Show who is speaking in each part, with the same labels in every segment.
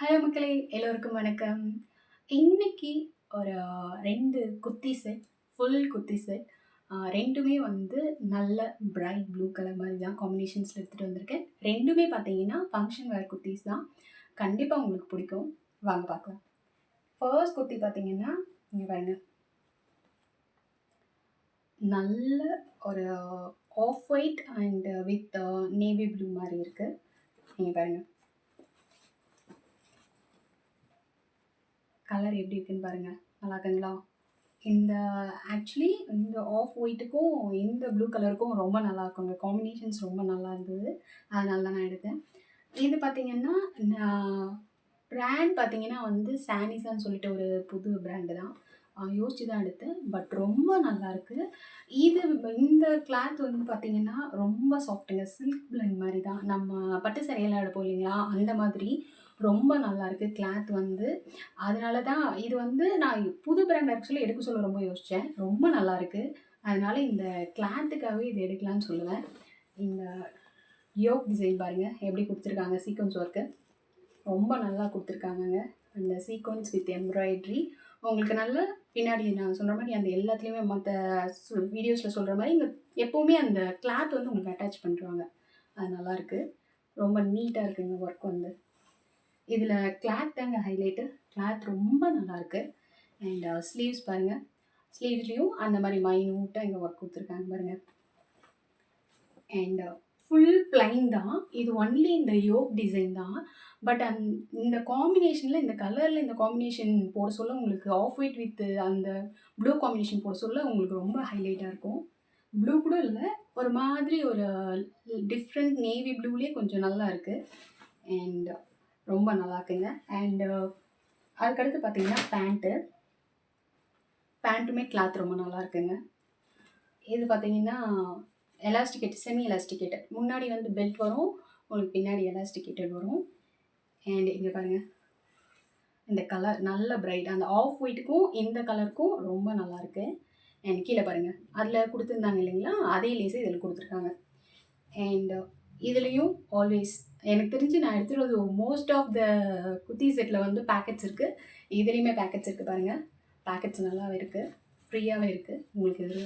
Speaker 1: Hello மக்களே! எல்லோருக்கும் வணக்கம். இன்னைக்கு ஒரு 2 kurti set, full kurti set. 2மே வந்து நல்ல பிரைட் ப்ளூ கலர் மாரி தான் காம்பினேஷன்ஸ்ல எடுத்துட்டு வந்திருக்கேன். 2மே பார்த்தீங்கன்னா, ஃபங்ஷன் வேர் குர்த்தீஸ் தான். கண்டிப்பா உங்களுக்கு பிடிக்கும். வாங்க பார்க்கலாம். ஃபர்ஸ்ட் குர்த்தி பார்த்தீங்கன்னா, இங்க பாருங்க. நல்ல ஒரு off white and with navy blue மாரி இருக்கு. இங்க பாருங்க. கலர் எப்படி இருக்குன்னு பாருங்க. நல்லா இருக்குங்களா? இந்த ஆக்சுவலி இந்த ஆஃப் ஒயிட்டுக்கும், இந்த ப்ளூ கலருக்கும் ரொம்ப நல்லாருக்குங்க. காம்பினேஷன்ஸ் ரொம்ப நல்லா இருந்தது. அதனால தான் நான் எடுத்தேன். இது பார்த்தீங்கன்னா, நான் பிராண்ட் பார்த்தீங்கன்னா வந்து சானிஸான்னு சொல்லிட்டு ஒரு புது பிராண்டு தான். யோசிச்சு தான் எடுத்தேன். பட் ரொம்ப நல்லாயிருக்கு. இது இந்த கிளாத் வந்து பார்த்தீங்கன்னா, ரொம்ப சாஃப்ட்டுங்க. சில்க் பிளெண்ட் மாரி தான். நம்ம பட்டு சாரியெல்லாம் எடுப்போம் இல்லைங்களா? அந்த மாதிரி ரொம்ப நல்லாயிருக்கு கிளாத் வந்து. அதனால தான் இது வந்து நான் புது பிராண்ட் ஆக்சுவலி எடுக்க சொல்ல ரொம்ப யோசிச்சேன். ரொம்ப நல்லாயிருக்கு. அதனால இந்த கிளாத்துக்காகவே இது எடுக்கலான்னு சொல்லுவேன். இந்த யோக் டிசைன் பாருங்க எப்படி குடுத்துருக்காங்க சீக்வென்ஸ் ஒர்க்கு. ரொம்ப நல்லா குடுத்துருக்காங்கங்க. அந்த சீக்வென்ஸ் வித் எம்ப்ராய்டரி. உங்களுக்கு நல்லா பின்னாடி நான் சொல்ற மாரி அந்த எல்லாத்துலயுமே மத்த வீடியோஸ்ல சொல்ற மாரி இங்க எப்பவுமே அந்த கிளாத் வந்து உங்களுக்கு அட்டாச் பண்ணிருவாங்க. அது நல்லாயிருக்கு. ரொம்ப நீட்டா இருக்குங்க ஒர்க் வந்து. இதில கிளாத் தாங்க ஹைலைட்டு. கிளாத் ரொம்ப நல்லாயிருக்கு. அண்ட் ஸ்லீவ்ஸ் பாருங்க. ஸ்லீவ்ஸ்லயும் அந்த மாரி மைன்யூட்டா இங்க ஒர்க் குடுத்துருக்காங்க பாருங்க. அண்ட் ஃபுல் பிளைன் தான். இது ஒன்லி இந்த யோக் டிசைன் தான். பட் இந்த காம்பினேஷன்ல இந்த கலர்ல இந்த காம்பினேஷன் போட சொல்ல உங்களுக்கு ஆஃப் ஒயிட் வித் அந்த ப்ளூ காம்பினேஷன் போட சொல்ல உங்களுக்கு ரொம்ப ஹைலைட்டா இருக்கும். ப்ளூ கூட இல்ல. ஒரு மாதிரி ஒரு டிஃப்ரெண்ட் நேவி ப்ளூலயே கொஞ்சம் நல்லா இருக்கு. அண்ட் ரொம்ப நல்லா இருக்குங்க. அண்ட் அதுக்கடுத்து பார்த்தீங்கன்னா பேண்ட்டு. பேண்ட்டுமே கிளாத் ரொம்ப நல்லா இருக்குங்க. இது பார்த்தீங்கன்னா, எலாஸ்டிகேட் செமி எலாஸ்டிகேட்டட். முன்னாடி வந்து பெல்ட் வரும். உங்களுக்கு பின்னாடி எலாஸ்டிகேட்டட் வரும். அண்ட் இங்க பாருங்க. இந்த கலர் நல்ல பிரைட். அந்த ஆஃப் ஒயிட்டுக்கும் இந்த கலருக்கும் ரொம்ப நல்லாயிருக்கு. அண்ட் கீழ பாருங்க. அதில குடுத்துருந்தாங்க இல்லைங்களா? அதே லேஸ இதில குடுத்துருக்காங்க. அண்ட் இதுலயும் ஆல்வேஸ் எனக்கு தெரிஞ்சு நான் எடுத்துட்டு மோஸ்ட் ஆஃப் த குர்த்தி செட்ல வந்து பாக்கெட்ஸ் இருக்கு. இதுலயுமே பாக்கெட்ஸ் இருக்கு பாருங்க. பாக்கெட்ஸ் நல்லாவே இருக்கு. ஃப்ரீயாவே இருக்கு. உங்களுக்கு இது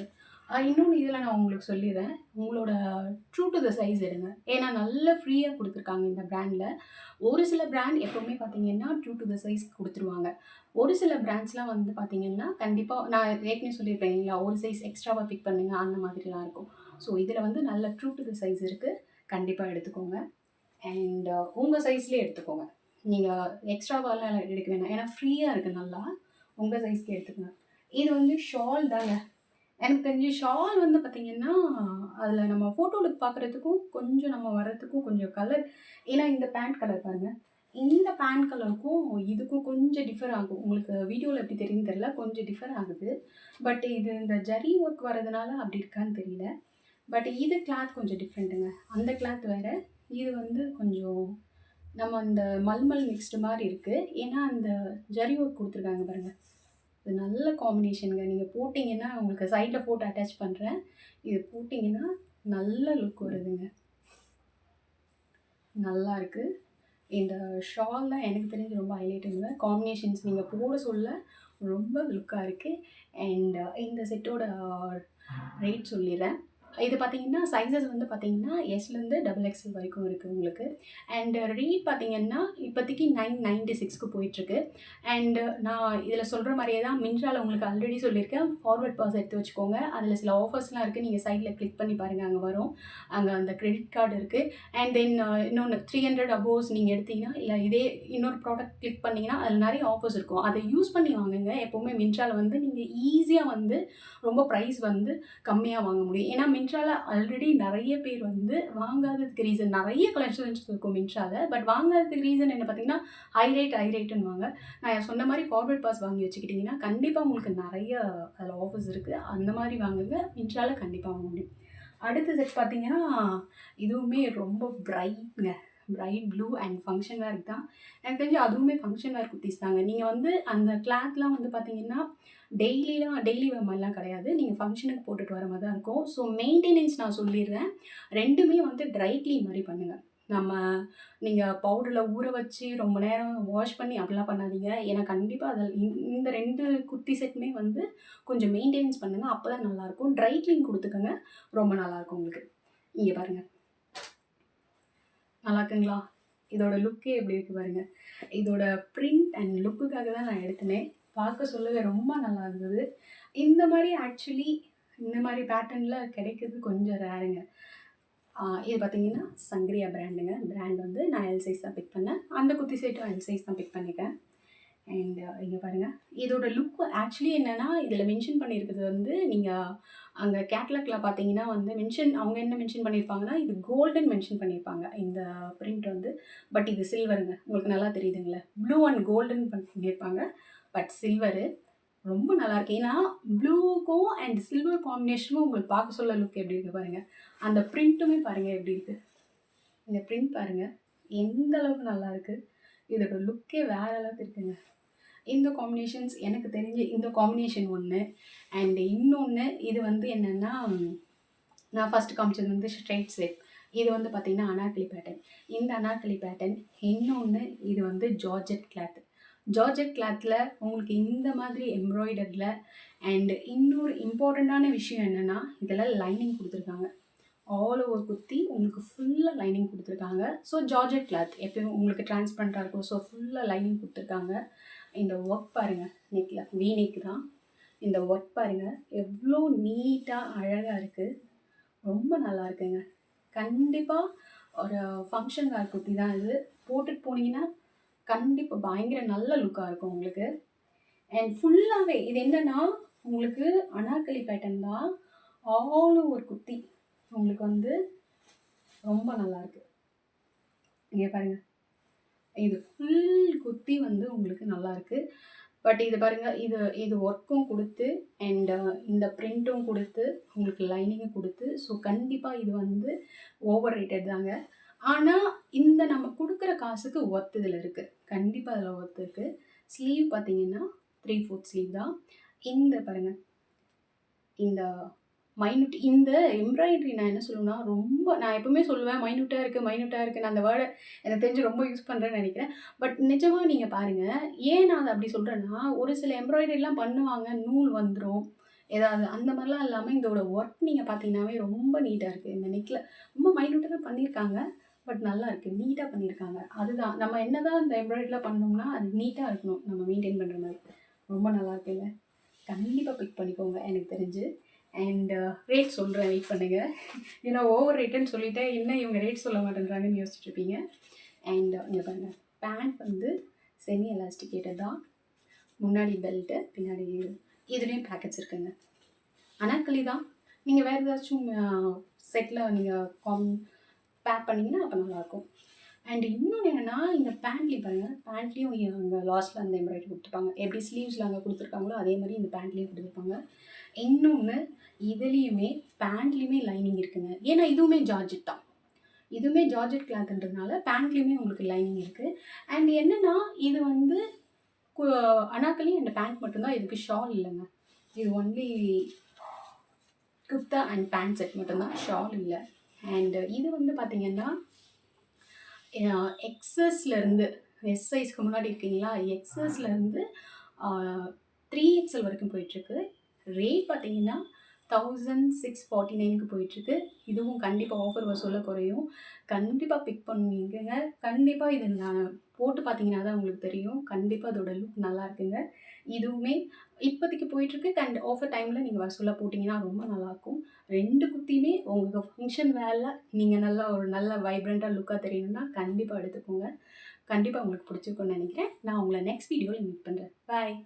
Speaker 1: இன்னொன்னு இதில நான் உங்களுக்கு சொல்லிர்றேன். உங்களோட ட்ரூ டூ த சைஸ் எடுங்க. ஏன்னா நல்ல ஃப்ரீயா குடுத்துருக்காங்க இந்த பிராண்ட்ல. ஒரு சில பிராண்ட் எப்பவுமே பார்த்தீங்கன்னா, ட்ரூ டூ த சைஸ் குடுத்துருவாங்க. ஒரு சில பிராண்ட்ஸ்லாம் வந்து பார்த்தீங்கன்னா, கண்டிப்பா நான் ஏற்கனவே சொல்லியிருப்பேன் இல்லைங்களா? ஒரு சைஸ் எக்ஸ்ட்ராவா பிக் பண்ணுங்க அந்த மாதிரிலாம் இருக்கும். ஸோ இதில வந்து நல்ல ட்ரூ டூ த சைஸ் இருக்கு. கண்டிப்பா எடுத்துக்கோங்க. அண்ட் உங்க சைஸ்லயே எடுத்துக்கோங்க. நீங்க எக்ஸ்ட்ராவாலாம் எடுக்க வேணாம். ஏன்னா ஃப்ரீயா இருக்கு நல்லா. உங்க சைஸ்க்கு எடுத்துக்கங்க. இது வந்து ஷால் தாங்க. எனக்கு தெரிஞ்சு ஷால் வந்து பார்த்தீங்கன்னா, அதில நம்ம ஃபோட்டோ லுக் பார்க்குறதுக்கும், கொஞ்சம் நம்ம வர்றதுக்கும் கொஞ்சம் கலர் ஏன்னா இந்த பேண்ட் கலர் பாருங்க. இந்த பேண்ட் கலருக்கும் இதுக்கும் கொஞ்சம் டிஃபர் ஆகும். உங்களுக்கு வீடியோல எப்படி தெரியுதுன்னு தெரியல. கொஞ்சம் டிஃபர் ஆகுது. பட் இது இந்த ஜரி ஒர்க் வரதுனால அப்படி இருக்கான்னு தெரியல. பட் இது கிளாத் கொஞ்சம் டிஃப்ரெண்ட்டுங்க. அந்த கிளாத் வேற. இது வந்து கொஞ்சம் நம்ம அந்த மல்மல் மிக்ஸ்டு மாரி இருக்கு. ஏன்னா, அந்த ஜரி ஒர்க் குடுத்துருக்காங்க பாருங்க. இது நல்ல காம்பினேஷன்ங்க. நீங்க போட்டீங்கன்னா, உங்களுக்கு சைட்ல ஃபோட்டோ அட்டாச் பண்றேன். இது போட்டீங்கன்னா, நல்ல லுக் வருதுங்க. நல்லாருக்கு. இந்த ஷால் தான் எனக்கு தெரிஞ்சு ரொம்ப ஹைலைட்டுங்க. காம்பினேஷன்ஸ் நீங்க போட சொல்ல ரொம்ப லுக்கா இருக்கு. அண்ட் இந்த செட்டோட ரேட் சொல்லிர்றேன். இது பார்த்தீங்கன்னா, சைஸஸ் வந்து பார்த்தீங்கன்னா, எஸ்லேருந்து டபுள் எக்ஸ்எல் வரைக்கும் இருக்கு உங்களுக்கு. அண்ட் ரேட் பார்த்தீங்கன்னா, இப்போதைக்கு 996க்கு போயிட்டுருக்கு. அண்ட் நான் இதில சொல்ற மாரியே தான் மிந்த்ரால உங்களுக்கு ஆல்ரெடி சொல்லியிருக்கேன். ஃபார்வர்ட் பாஸ் எடுத்து வச்சுக்கோங்க. அதில சில ஆஃபர்ஸ்லாம் இருக்கு. நீங்க சைட்ல கிளிக் பண்ணி பாருங்க. அங்க வரும். அங்க அந்த கிரெடிட் கார்டு இருக்கு. அண்ட் தென் இன்னொன்னு 300 அபோவ்ஸ் நீங்க எடுத்தீங்கன்னா, இல்ல இதே இன்னொரு ப்ராடக்ட் கிளிக் பண்ணீங்கன்னா, அதில நெறைய ஆஃபர்ஸ் இருக்கும். அத யூஸ் பண்ணி வாங்குங்க. எப்பவுமே மிந்த்ரால வந்து நீங்க ஈஸியா வந்து ரொம்ப பிரைஸ் வந்து கம்மியா வாங்க முடியும். ஏன்னா மிந்த்ரால ஆல்ரெடி நெறைய பேர் வந்து வாங்காததுக்கு ரீசன் நெறைய கலெக்ஷன்ஸ் இருக்கும் மிந்த்ரால. பட் வாங்காததுக்கு ரீசன் என்ன பார்த்தீங்கன்னா, ஹை ரேட்டுன்னுவாங்க. நான் சொன்ன மாரி ஃபார்வர்ட் பாஸ் வாங்கி வச்சுக்கிட்டீங்கன்னா, கண்டிப்பா உங்களுக்கு நெறைய அதில ஆஃபர்ஸ் இருக்கு. அந்த மாரி வாங்குங்க. மிந்த்ரால கண்டிப்பா வாங்க முடியும். அடுத்த செட் பார்த்தீங்கன்னா, இதுவுமே ரொம்ப பிரைட்ங்க. பிரைட் ப்ளூ அண்ட் ஃபங்ஷன் வேர்க்கு தான். எனக்கு தெரிஞ்சு அதுவுமே ஃபங்ஷன் வேர் குர்தீஸ் தாங்க. நீங்க வந்து அந்த கிளாத்லாம் வந்து பார்த்தீங்கன்னா, டெய்லி வேர் மாரிலாம் கிடையாது. நீங்க ஃபங்ஷனுக்கு போட்டுட்டு வர மாரி தான் இருக்கும். ஸோ மெயின்டெனன்ஸ் நான் சொல்லிர்றேன். 2மே வந்து ட்ரை கிளீன் மாரி பண்ணுங்க. நம்ம நீங்கள் பவுடரில் ஊற வச்சு ரொம்ப நேரம் வாஷ் பண்ணி அப்படிலாம் பண்ணாதீங்க. ஏன்னா கண்டிப்பாக அதில் இந்த 2 குர்த்தி செட்டுமே வந்து கொஞ்சம் மெயின்டெனன்ஸ் பண்ணுங்கள். அப்போ தான் நல்லாயிருக்கும். ட்ரை க்ளீன் கொடுத்துக்கோங்க. ரொம்ப நல்லாயிருக்கும் உங்களுக்கு. இங்கே பாருங்கள், நல்லா இருக்குங்களா? இதோட லுக்கே எப்படி இருக்குது பாருங்கள். இதோட பிரிண்ட் அண்ட் லுக்குக்காக தான் நான் எடுத்தினேன். பார்க்க சொல்லவே ரொம்ப நல்லா இருந்தது. இந்த மாதிரி ஆக்சுவலி இந்த மாதிரி பேட்டர்னில் கிடைக்கிறது கொஞ்சம் ரேருங்க. இது பார்த்தீங்கன்னா சங்கரியா பிராண்டுங்க. பிராண்ட் வந்து நான் எல் சைஸ் தான் பிக் பண்ணேன். அந்த குர்த்தி செட்டும் எல் சைஸ் தான் பிக் பண்ணிட்டேன். அண்ட் இங்கே பாருங்கள், இதோட லுக் ஆக்சுவலி என்னென்னா இதில் மென்ஷன் பண்ணியிருக்கிறது வந்து நீங்கள் அங்கே கேட்லாகில் பார்த்தீங்கன்னா வந்து அவங்க என்ன மென்ஷன் பண்ணியிருப்பாங்கன்னா இது கோல்டன் மென்ஷன் பண்ணியிருப்பாங்க இந்த பிரிண்ட் வந்து. பட் இது சில்வருங்க. உங்களுக்கு நல்லா தெரியுதுங்களே, ப்ளூ அண்ட் கோல்டன் பண்ணியிருப்பாங்க. பட் சில்வரு ரொம்ப நல்லாயிருக்கு. ஏன்னா ப்ளூக்கும் அண்ட் சில்வர் காம்பினேஷனும் உங்களுக்கு பார்க்க சொல்ல லுக் எப்படி இருக்குது பாருங்கள். அந்த பிரிண்ட்டுமே பாருங்கள் எப்படி இருக்குது. இந்த பிரிண்ட் பாருங்கள் எந்த அளவுக்கு நல்லாயிருக்கு. இதோட லுக்கே வேறு அளவுக்கு இருக்குங்க. இந்த காம்பினேஷன்ஸ் எனக்கு தெரிஞ்சு இந்த காம்பினேஷன் ஒன்று. அண்ட் இன்னொன்று இது வந்து என்னென்னா, நான் ஃபஸ்ட்டு காமிச்சது வந்து ஸ்ட்ரைட் ஸ்லிப். இது வந்து பார்த்திங்கன்னா அனார்கலி பேட்டர்ன். இந்த அனார்கலி பேட்டர்ன். இன்னொன்று இது வந்து ஜார்ஜெட் கிளாத். ஜார்ஜெட் கிளாத்தில் உங்களுக்கு இந்த மாதிரி எம்ப்ராய்டரியில் அண்ட் இன்னொரு இம்பார்ட்டண்ட்டான விஷயம் என்னென்னா இதெல்லாம் லைனிங் கொடுத்துருக்காங்க. ஆல் ஓவர் குர்த்தி உங்களுக்கு ஃபுல்லாக லைனிங் கொடுத்துருக்காங்க. ஸோ ஜார்ஜெட் கிளாத் எப்பயும் உங்களுக்கு டிரான்ஸ்பரண்ட்டாக இருக்கும். ஸோ ஃபுல்லாக லைனிங் கொடுத்துருக்காங்க. இந்த ஒர்க் பாருங்கள், நெக்கில் வீ நெக் தான். இந்த ஒர்க் பாருங்கள் எவ்வளோ நீட்டாக அழகாக இருக்குது. ரொம்ப நல்லா இருக்குங்க. கண்டிப்பாக ஒரு ஃபங்க்ஷன் வேர் குர்த்தி தான் இது. போட்டுட்டு போனீங்கன்னா கண்டிப்பாக பயங்கர நல்ல லுக்காக இருக்கும் உங்களுக்கு. அண்ட் ஃபுல்லாகவே இது என்னென்னா உங்களுக்கு அனார்கலி பேட்டர்ன் தான். ஆல் ஓவர் குர்த்தி உங்களுக்கு வந்து ரொம்ப நல்லாயிருக்கு. இங்கே பாருங்கள், இது ஃபுல் குர்த்தி வந்து உங்களுக்கு நல்லாயிருக்கு. பட் இது பாருங்கள், இது ஒர்க்கும் கொடுத்து அண்ட் இந்த பிரிண்ட்டும் கொடுத்து உங்களுக்கு லைனிங்கும் கொடுத்து. ஸோ கண்டிப்பாக இது வந்து ஓவர் ரேட்டட் தாங்க. ஆனால் இந்த நம்ம கொடுக்குற காசுக்கு ஒர்த் இதில் இருக்குது. கண்டிப்பாக அதில் ஒர்த் இருக்குது. ஸ்லீவ் பார்த்தீங்கன்னா 3/4 ஸ்லீவ் தான். இந்த பாருங்கள், இந்த மைன்யூட் இந்த எம்ப்ராய்டரி நான் என்ன சொல்லுவேன்னா நான் எப்பவுமே சொல்லுவேன் மைன்யூட்டாக இருக்குது. நான் அந்த வேர்டை எனக்கு தெரிஞ்சு ரொம்ப யூஸ் பண்ணுறேன்னு நினைக்கிறேன். பட் நிஜமாக நீங்கள் பாருங்கள், ஏன் நான் அதை அப்படி சொல்கிறேன்னா ஒரு சில எம்ப்ராய்டரிலாம் பண்ணுவாங்க, நூல் வந்துடும் ஏதாவது அந்த மாதிரிலாம் இல்லாமல் இதோட ஒர்க் நீங்கள் பார்த்தீங்கன்னாவே ரொம்ப நீட்டாக இருக்குது. இந்த நெக்கில் ரொம்ப மைன்யூட்டாக தான் பண்ணியிருக்காங்க. பட் நல்லா இருக்குது, நீட்டாக பண்ணியிருக்காங்க. அதுதான் நம்ம என்ன தான் இந்த எம்ப்ராய்டரிலாம் பண்ணோம்னா அது நீட்டாக இருக்கணும், நம்ம மெயின்டைன் பண்ணுற மாதிரி. ரொம்ப நல்லா இருக்குங்க. கண்டிப்பாக பிக் பண்ணிக்கோங்க எனக்கு தெரிஞ்சு. அண்ட் ரேட் சொல்கிறேன், வெயிட் பண்ணுங்கள். ஏன்னா ஓவர் ரேட்டுன்னு சொல்லிவிட்டேன், என்ன இவங்க ரேட் சொல்ல மாட்டேன்றாங்கன்னு யோசிச்சுட்ருப்பீங்க. அண்ட் இங்கே பாருங்கள், பேண்ட் வந்து செமி எலாஸ்டிகேட்டட் தான். முன்னாடி பெல்ட்டு, பின்னாடி இதுலேயும் பேக்கெட்ஸ் இருக்குங்க. அனார்கலி தான். நீங்கள் வேறு ஏதாச்சும் செட்டில் நீங்கள் பேக் பண்ணிங்கன்னா அப்போ நல்லாயிருக்கும். அண்ட் இன்னொன்று என்னென்னா இந்த பேண்ட்லேயும் பாருங்கள், பேண்ட்லேயும் அங்கே லாஸ்ட்டில் அந்த எம்ப்ராய்டரி கொடுத்துருப்பாங்க. எப்படி ஸ்லீவ்ஸில் அங்கே கொடுத்துருக்காங்களோ அதே மாதிரி இந்த பேண்ட்லேயும் கொடுத்துருப்பாங்க. இன்னொன்று இதுலேயுமே பேண்ட்லேயுமே லைனிங் இருக்குங்க. ஏன்னா இதுவுமே ஜார்ஜெட் தான். இதுவுமே ஜார்ஜெட் கிளாத்ன்றதுனால பேண்ட்லேயுமே உங்களுக்கு லைனிங் இருக்குது. அண்ட் என்னென்னா இது வந்து அனார்கலி அண்ட் பேண்ட் மட்டும்தான், இதுக்கு ஷால் இல்லைங்க. இது only kurta and pant set மட்டும்தான், ஷால் இல்லை. அண்ட் இது வந்து பார்த்திங்கன்னா எக்ஸஸ்லேருந்து எஸ் சைஸ்க்கு முன்னாடி இருக்கீங்களா, எக்ஸஸ்லேருந்து 3XL வரைக்கும் போயிட்டுருக்கு. ரேட் பார்த்தீங்கன்னா 1649க்கு போயிட்டுருக்கு. இதுவும் கண்டிப்பாக ஆஃபர் வசூல குறையும். கண்டிப்பாக பிக் பண்ணுவீங்க. கண்டிப்பாக இது நான் போட்டு பார்த்தீங்கன்னா தான் உங்களுக்கு தெரியும். கண்டிப்பாக அதோட லுக் நல்லா இருக்குங்க. இதுவுமே இப்போதைக்கு போயிட்டுருக்கு. ஆஃபர் டைமில் நீங்கள் வசூலாக போட்டிங்கன்னா ரொம்ப நல்லாயிருக்கும். 2 குர்த்தியுமே உங்கள் ஃபங்க்ஷன் வேரில் நீங்கள் நல்லா ஒரு நல்ல வைப்ரண்ட்டாக லுக்காக தெரியணும்னா கண்டிப்பாக எடுத்துக்கோங்க. கண்டிப்பாக உங்களுக்கு பிடிச்சிருக்குன்னு நினைக்கிறேன். நான் உங்களை நெக்ஸ்ட் வீடியோவில் மீட் பண்ணுறேன். பாய்.